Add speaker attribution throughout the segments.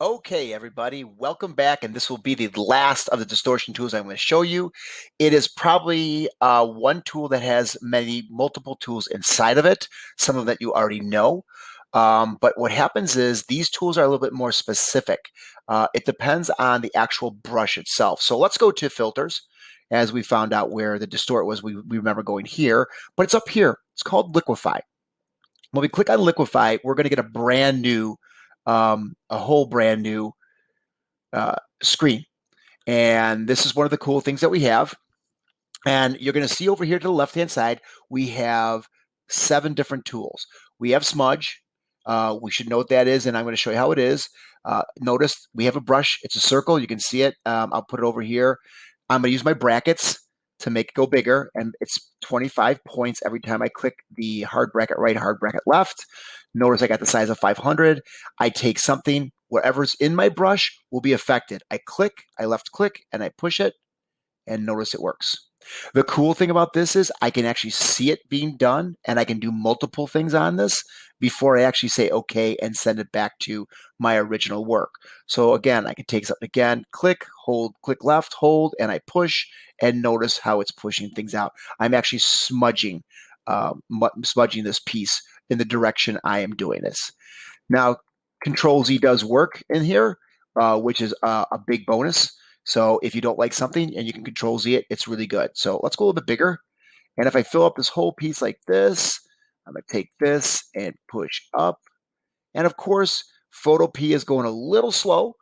Speaker 1: Okay, everybody, welcome back. And this will be the last of the distortion tools I'm going to show you. It is probably one tool that has multiple tools inside of it, some of that you already know. But what happens is these tools are a little bit more specific. It depends on the actual brush itself. So let's go to filters, as we found out where the distort was. We remember going here, but it's up here. It's called Liquify. When we click on Liquify, we're going to get a whole brand new screen. And this is one of the cool things that we have. And you're going to see over here to the left-hand side, we have 7 different tools. We have smudge. We should know what that is, and I'm going to show you how it is. Notice we have a brush. It's a circle. You can see it. I'll put it over here. I'm going to use my brackets to make it go bigger, and it's 25 points every time I click the hard bracket right, hard bracket left. Notice I got the size of 500. I take something, whatever's in my brush will be affected. I left click, and I push it, and notice it works. The cool thing about this is I can actually see it being done, and I can do multiple things on this before I actually say okay and send it back to my original work. So again, I can take something again, click, hold, click left, hold, and I push, and notice how it's pushing things out. I'm actually smudging this piece in the direction I am doing this. Now, Control Z does work in here, which is a big bonus. So if you don't like something and you can Control Z it, it's really good. So let's go a little bit bigger. And if I fill up this whole piece like this, I'm going to take this and push up. And of course, Photopea is going a little slow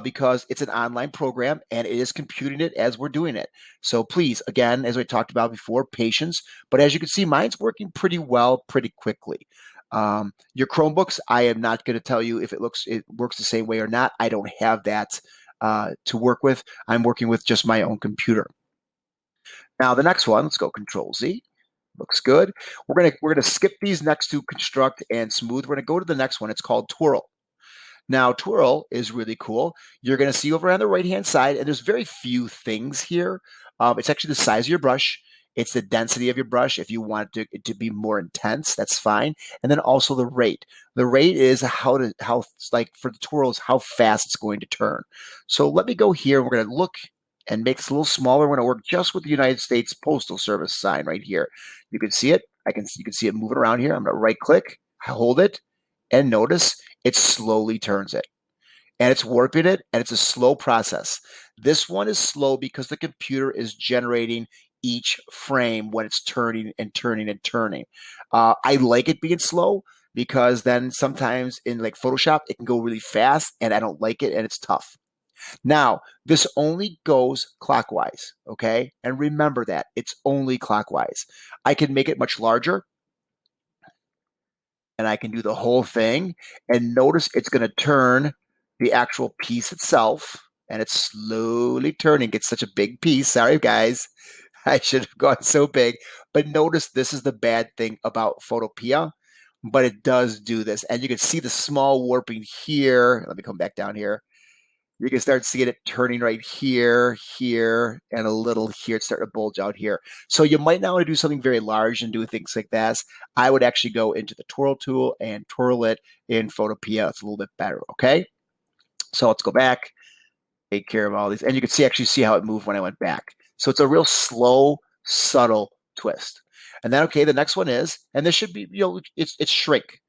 Speaker 1: because it's an online program and it is computing it as we're doing it. So please, again, as we talked about before, patience. But as you can see, mine's working pretty well, pretty quickly. Your Chromebooks, I am not going to tell you if it works the same way or not. I don't have that to work with. I'm working with just my own computer. Now the next one, let's go Control Z. Looks good. We're gonna skip these next to construct and smooth. We're gonna go to the next one. It's called twirl. Now twirl is really cool. You're gonna see over on the right hand side, and there's very few things here. It's actually the size of your brush. It's the density of your brush. If you want it to be more intense, that's fine. And then also the rate. The rate is how like for the twirls, how fast it's going to turn. So let me go here. We're going to look and make this a little smaller. We're going to work just with the United States Postal Service sign right here. You can see it. You can see it moving around here. I'm going to right click, hold it, and notice it slowly turns it. And it's warping it, and it's a slow process. This one is slow because the computer is generating each frame when it's turning and turning and turning. I like it being slow because then sometimes in like Photoshop, it can go really fast, and I don't like it, and it's tough. Now, this only goes clockwise, okay? And remember that, it's only clockwise. I can make it much larger, and I can do the whole thing, and notice it's going to turn the actual piece itself, and it's slowly turning. It's such a big piece. Sorry, guys. I should have gone so big. But notice this is the bad thing about Photopea, but it does do this. And you can see the small warping here. Let me come back down here. You can start seeing it turning right here, here, and a little here. It's starting to bulge out here. So you might not want to do something very large and do things like that. I would actually go into the twirl tool and twirl it in Photopea. It's a little bit better, okay? So let's go back, take care of all these. And you can actually see how it moved when I went back. So it's a real slow, subtle twist. And then, okay, the next one is, and this should be, it's shrink.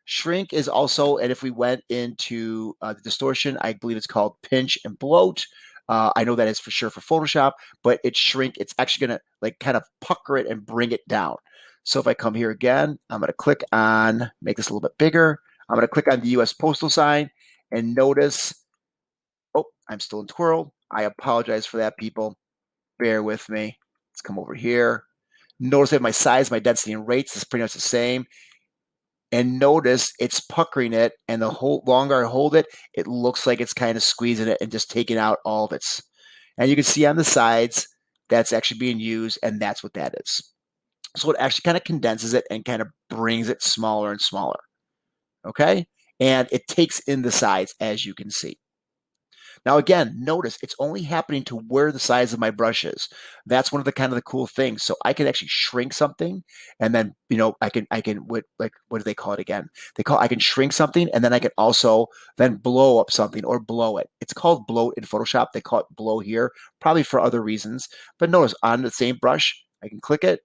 Speaker 1: Shrink is also, and if we went into the distortion, I believe it's called pinch and bloat. I know that is for sure for Photoshop, but it's shrink. It's actually going to like kind of pucker it and bring it down. So if I come here again, I'm going to click on, make this a little bit bigger. I'm going to click on the US postal sign and notice, oh, I'm still in twirl. I apologize for that, people. Bear with me. Let's come over here. Notice that my size, my density, and rates is pretty much the same. And notice it's puckering it, and the longer I hold it, it looks like it's kind of squeezing it and just taking out all of its. And you can see on the sides that's actually being used, and that's what that is. So it actually kind of condenses it and kind of brings it smaller and smaller. Okay? And it takes in the sides, as you can see. Now, again, notice it's only happening to where the size of my brush is. That's one of the kind of the cool things. So I can actually shrink something, and then I can what do they call it again? I can shrink something, and then I can also then blow up something or blow it. It's called blow in Photoshop. They call it blow here, probably for other reasons. But notice on the same brush, I can click it.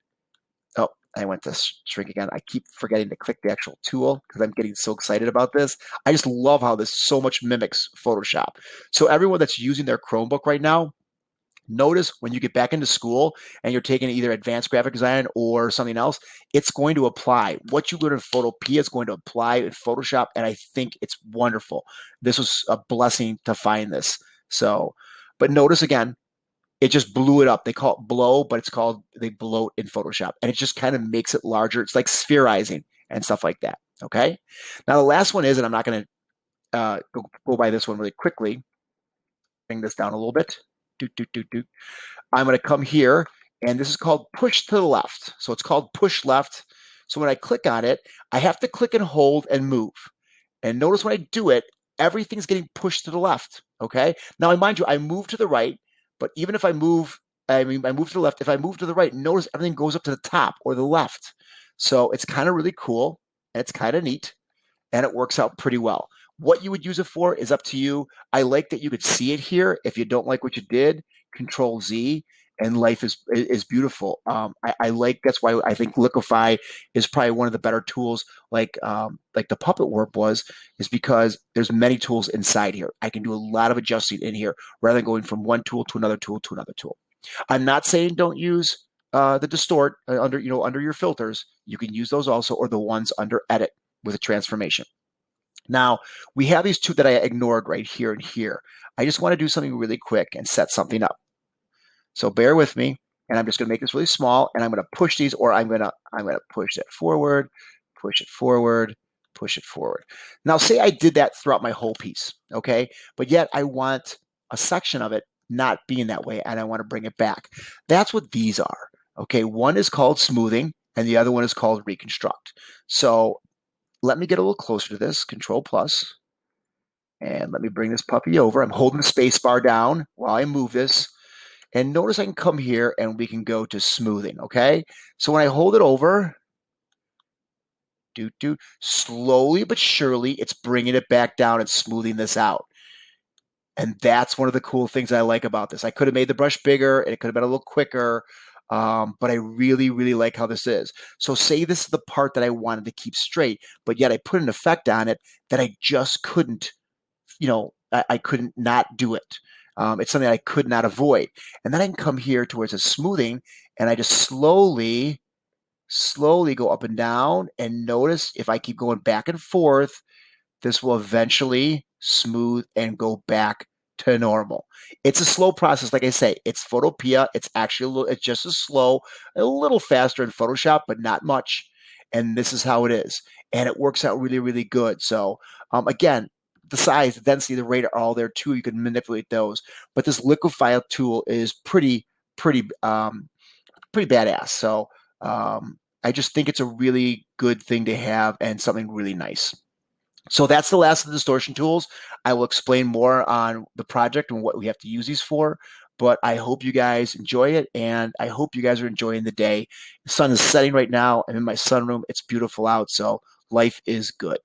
Speaker 1: Oh, I went to shrink again. I keep forgetting to click the actual tool because I'm getting so excited about this. I just love how this so much mimics Photoshop. So everyone that's using their Chromebook right now, notice when you get back into school and you're taking either advanced graphic design or something else, it's going to apply. What you learn in Photopea is going to apply in Photoshop, and I think it's wonderful. This was a blessing to find this. So, but notice again, it just blew it up. They call it blow, but they bloat in Photoshop, and it just kind of makes it larger. It's like spherizing and stuff like that. Okay. Now the last one is, and I'm not going to go by this one really quickly. Bring this down a little bit. Doot, doot, doot, doot. I'm going to come here, and this is called push to the left. So it's called push left. So when I click on it, I have to click and hold and move. And notice when I do it, everything's getting pushed to the left. Okay. Now, mind you, I move to the right, but even if I move to the left. If I move to the right, notice everything goes up to the top or the left. So it's kind of really cool. And it's kind of neat, and it works out pretty well. What you would use it for is up to you. I like that you could see it here. If you don't like what you did, Control Z, and life is beautiful. I like, that's why I think Liquify is probably one of the better tools, like the Puppet Warp was, is because there's many tools inside here. I can do a lot of adjusting in here rather than going from one tool to another tool to another tool. I'm not saying don't use the distort under your filters. You can use those also, or the ones under edit with a transformation. Now, we have these two that I ignored right here and here. I just want to do something really quick and set something up. So bear with me, and I'm just going to make this really small, and I'm going to push these, or I'm going to push it forward, push it forward, push it forward. Now, say I did that throughout my whole piece, okay? But yet I want a section of it not being that way, and I want to bring it back. That's what these are, okay? One is called smoothing, and the other one is called reconstruct. So let me get a little closer to this, Control plus, and let me bring this puppy over. I'm holding the space bar down while I move this. And notice I can come here and we can go to smoothing, okay? So when I hold it over, slowly but surely, it's bringing it back down and smoothing this out. And that's one of the cool things I like about this. I could have made the brush bigger, and it could have been a little quicker, but I really, really like how this is. So say this is the part that I wanted to keep straight, but yet I put an effect on it that I just couldn't, I couldn't not do it. It's something I could not avoid. And then I can come here towards a smoothing, and I just slowly go up and down. And notice if I keep going back and forth, this will eventually smooth and go back to normal. It's a slow process. Like I say, it's Photopea. It's actually it's just as slow, a little faster in Photoshop, but not much. And this is how it is. And it works out really, really good. So again, the size, the density, the rate are all there too. You can manipulate those. But this Liquify tool is pretty badass. So I just think it's a really good thing to have and something really nice. So that's the last of the distortion tools. I will explain more on the project and what we have to use these for, but I hope you guys enjoy it, and I hope you guys are enjoying the day. The sun is setting right now. I'm in my sunroom. It's beautiful out, so life is good.